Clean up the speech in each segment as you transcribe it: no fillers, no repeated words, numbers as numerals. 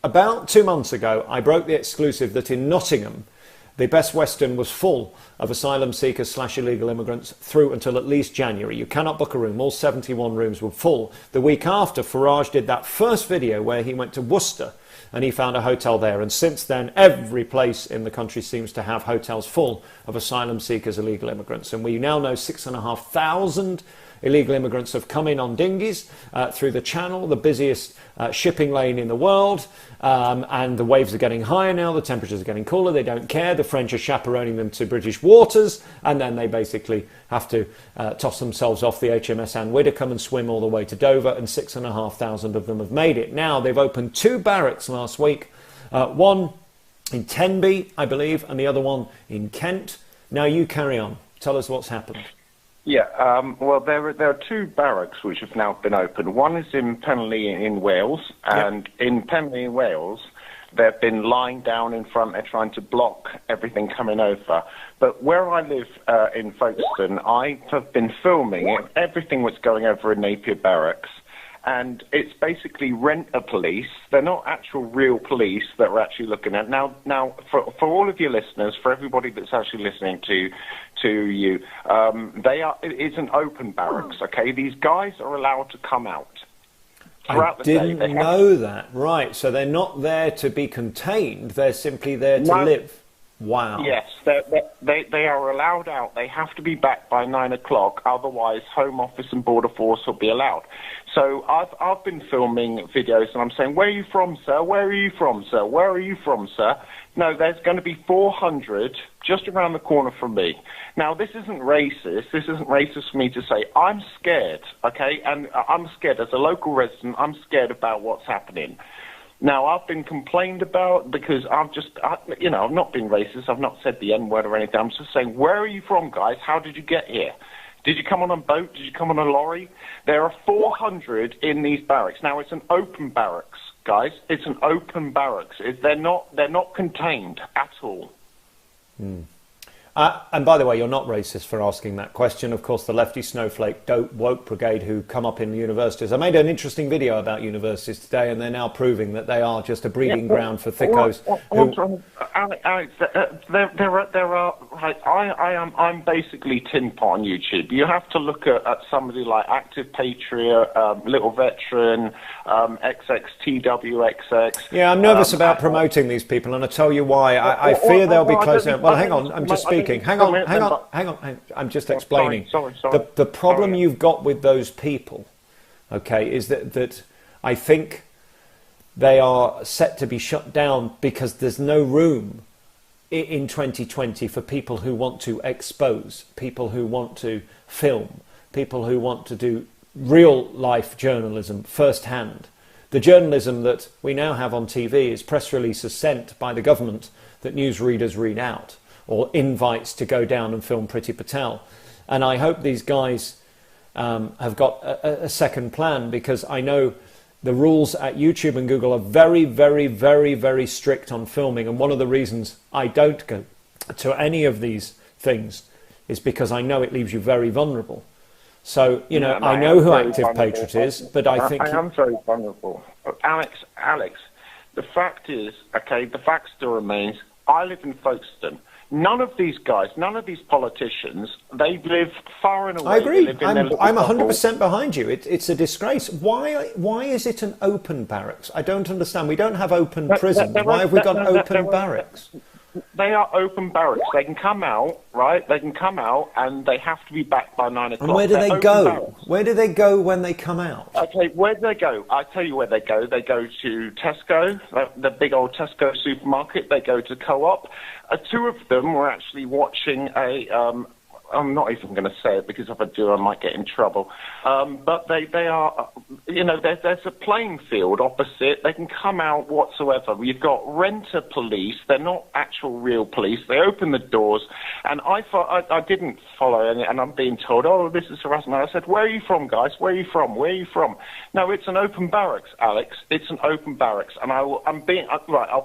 about 2 months ago, I broke the exclusive that in Nottingham, the Best Western was full of asylum seekers / illegal immigrants through until at least January. You cannot book a room. All 71 rooms were full. The week after, Farage did that first video where he went to Worcester and he found a hotel there. And since then, every place in the country seems to have hotels full of asylum seekers, illegal immigrants. And we now know 6,500 illegal immigrants have come in on dinghies through the Channel, the busiest shipping lane in the world. And the waves are getting higher now, the temperatures are getting cooler, they don't care. The French are chaperoning them to British waters, and then they basically have to toss themselves off the HMS Anne Widdecombe and swim all the way to Dover, and 6,500 of them have made it. Now, they've opened 2 barracks last week, one in Tenby, I believe, and the other one in Kent. Now, you carry on. Tell us what's happened. Yeah, well, there are 2 barracks which have now been opened. One is in Penlee in Wales, and in Penlee in Wales, they've been lying down in front. They're trying to block everything coming over. But where I live in Folkestone, I have been filming everything that's going over in Napier Barracks. And it's basically rent-a-police. They're not actual real police that we're actually looking at. Now, for all of your listeners, for everybody that's actually listening to you, it's an open barracks, okay? These guys are allowed to come out throughout the day. I didn't know that. Right, so they're not there to be contained. They're simply there to live. Wow. Yes, they are allowed out. They have to be back by 9 o'clock. Otherwise, Home Office and Border Force will be allowed. So I've been filming videos and I'm saying, where are you from, sir? Where are you from, sir? Where are you from, sir? No, there's going to be 400 just around the corner from me. Now, this isn't racist. This isn't racist for me to say. I'm scared, okay? And I'm scared. As a local resident, I'm scared about what's happening. Now, I've been complained about because I've not been racist. I've not said the N-word or anything. I'm just saying, where are you from, guys? How did you get here? Did you come on a boat? Did you come on a lorry? There are 400 in these barracks. Now, it's an open barracks, guys. It's an open barracks. They're not contained at all. And by the way, you're not racist for asking that question. Of course, the lefty snowflake dope woke brigade who come up in the universities. I made an interesting video about universities today, and they're now proving that they are just a breeding ground for thickos. Alex, I'm basically tin pot on YouTube. You have to look at somebody like Active Patriot, Little Veteran, XXTWXX. Yeah, I'm nervous about promoting these people, and I'll tell you why. I fear they'll be closing. Well, hang on, I'm just speaking. Hang on. I'm just explaining. Sorry. The problem you've got with those people, okay, is that I think they are set to be shut down because there's no room in 2020 for people who want to expose, people who want to film, people who want to do real life journalism firsthand. The journalism that we now have on TV is press releases sent by the government that newsreaders read out, or invites to go down and film Priti Patel. And I hope these guys have got a second plan, because I know the rules at YouTube and Google are very, very, very, very strict on filming. And one of the reasons I don't go to any of these things is because I know it leaves you very vulnerable. So, I know who Active Patriot is, but I think... I am very vulnerable. Alex, the fact is, okay, the fact still remains, I live in Folkestone. None of these guys, none of these politicians, they live far and away. I agree. I'm 100% behind you. It's a disgrace. Why is it an open barracks? I don't understand. We don't have open prisons. Why have we got open barracks? They are open barracks. They can come out, right? They can come out, and they have to be back by 9 o'clock. And where do they go? Where do they go when they come out? Okay, where do they go? I tell you where they go. They go to Tesco, the big old Tesco supermarket. They go to Co-op. 2 of them were actually watching I'm not even going to say it, because if I do, I might get in trouble. But they are, there's a playing field opposite. They can come out whatsoever. You've got renter police. They're not actual real police. They open the doors. And I didn't follow any, and I'm being told, oh, this is harassment. I said, where are you from, guys? Where are you from? Where are you from? No, it's an open barracks, Alex. It's an open barracks. And I'll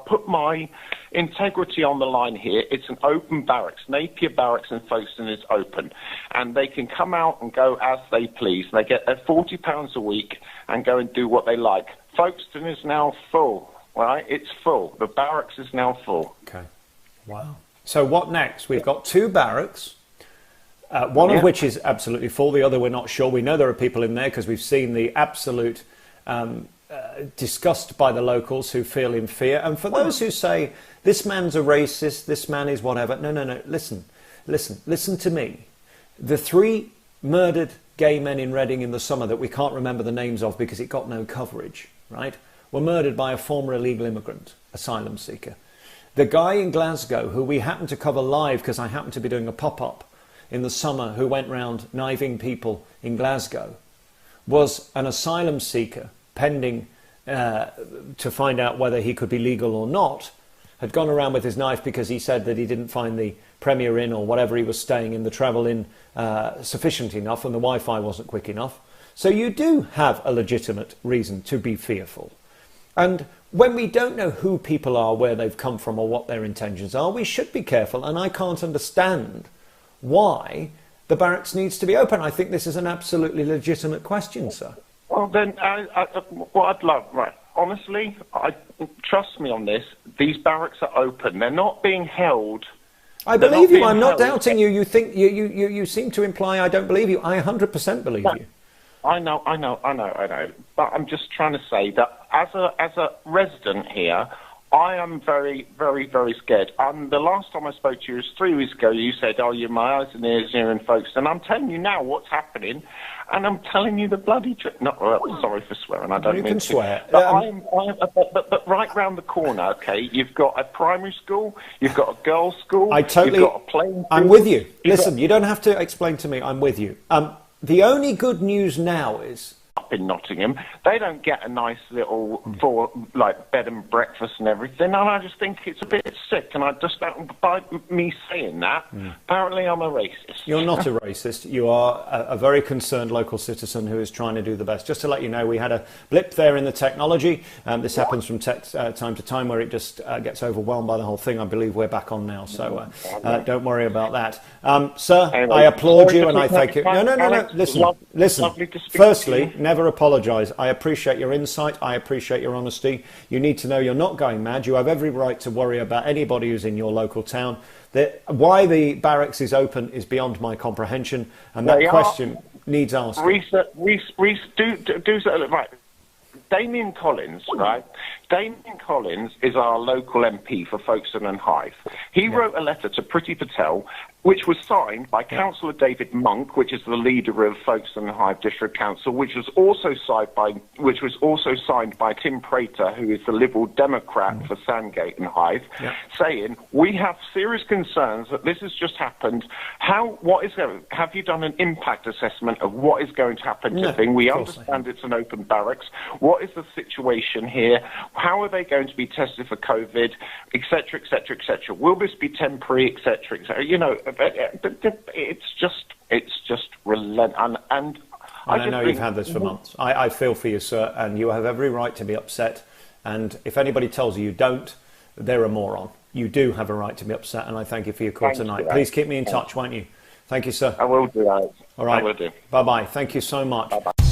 put my integrity on the line here. It's an open barracks. Napier Barracks in Folkestone is open, and they can come out and go as they please. They get their £40 a week and go and do what they like. Folkestone is now full. right? It's full. The barracks is now full. Okay. Wow. So what next? We've got 2 barracks, one of which is absolutely full. The other we're not sure. We know there are people in there because we've seen the absolute disgust by the locals who feel in fear. And for those who say, this man's a racist, this man is whatever. No, no, no. Listen to me. The 3 murdered gay men in Reading in the summer that we can't remember the names of because it got no coverage, right, were murdered by a former illegal immigrant, asylum seeker. The guy in Glasgow, who we happened to cover live because I happened to be doing a pop-up in the summer, who went round knifing people in Glasgow, was an asylum seeker pending to find out whether he could be legal or not, had gone around with his knife because he said that he didn't find the Premier Inn or whatever he was staying in, the Travel Inn, sufficient enough, and the Wi-Fi wasn't quick enough. So you do have a legitimate reason to be fearful. And when we don't know who people are, where they've come from, or what their intentions are, we should be careful. And I can't understand why the barracks needs to be open. I think this is an absolutely legitimate question, sir. Well, then, what I'd love, right, honestly, trust me on this, these barracks are open. They're not being held. I believe you. I'm not doubting you. You think you seem to imply I don't believe you. I 100% believe you. I know. But I'm just trying to say that as a resident here, I am very, very, very scared. The last time I spoke to you was 3 weeks ago. You said, "Oh, you're my eyes and ears hearing folks," and I'm telling you now what's happening, and I'm telling you the bloody truth. Sorry for swearing. I don't mean to. You can swear. But right round the corner, okay, you've got a primary school, you've got a girls' school, you've got a playing field. I'm with you. Listen, you don't have to explain to me. I'm with you. The only good news now is, up in Nottingham, they don't get a nice little bed and breakfast and everything, and I just think it's a bit sick. And I just don't, by me saying that, apparently I'm a racist. You're not a racist. You are a very concerned local citizen who is trying to do the best. Just to let you know, we had a blip there in the technology. This happens from time to time where it just gets overwhelmed by the whole thing. I believe we're back on now, so don't worry about that. Sir, anyway, I applaud you and I thank you. No. Listen. Firstly, never apologise. I appreciate your insight. I appreciate your honesty. You need to know you're not going mad. You have every right to worry about anybody who's in your local town. Why the barracks is open is beyond my comprehension, and that question needs asking. Right. Damien Collins, right? Damien Collins is our local MP for Folkestone and Hythe. He wrote a letter to Priti Patel, which was signed by Councillor David Monk, which is the leader of Folkestone and Hythe District Council, which was also signed by Tim Prater, who is the Liberal Democrat for Sandgate and Hythe, saying we have serious concerns that this has just happened. Have you done an impact assessment of what is going to happen to the thing? We understand it's an open barracks. What is the situation here? How are they going to be tested for COVID, etc., etc., etc.? Will this be temporary, etc., etc.? You know, it's just relentless. And I know you've had this for months. I feel for you, sir, and you have every right to be upset. And if anybody tells you don't, they're a moron. You do have a right to be upset, and I thank you for your call tonight. Please keep me in touch, won't you? Thank you, sir. I will do, Alex. All right. I will do. Bye-bye. Thank you so much. Bye-bye.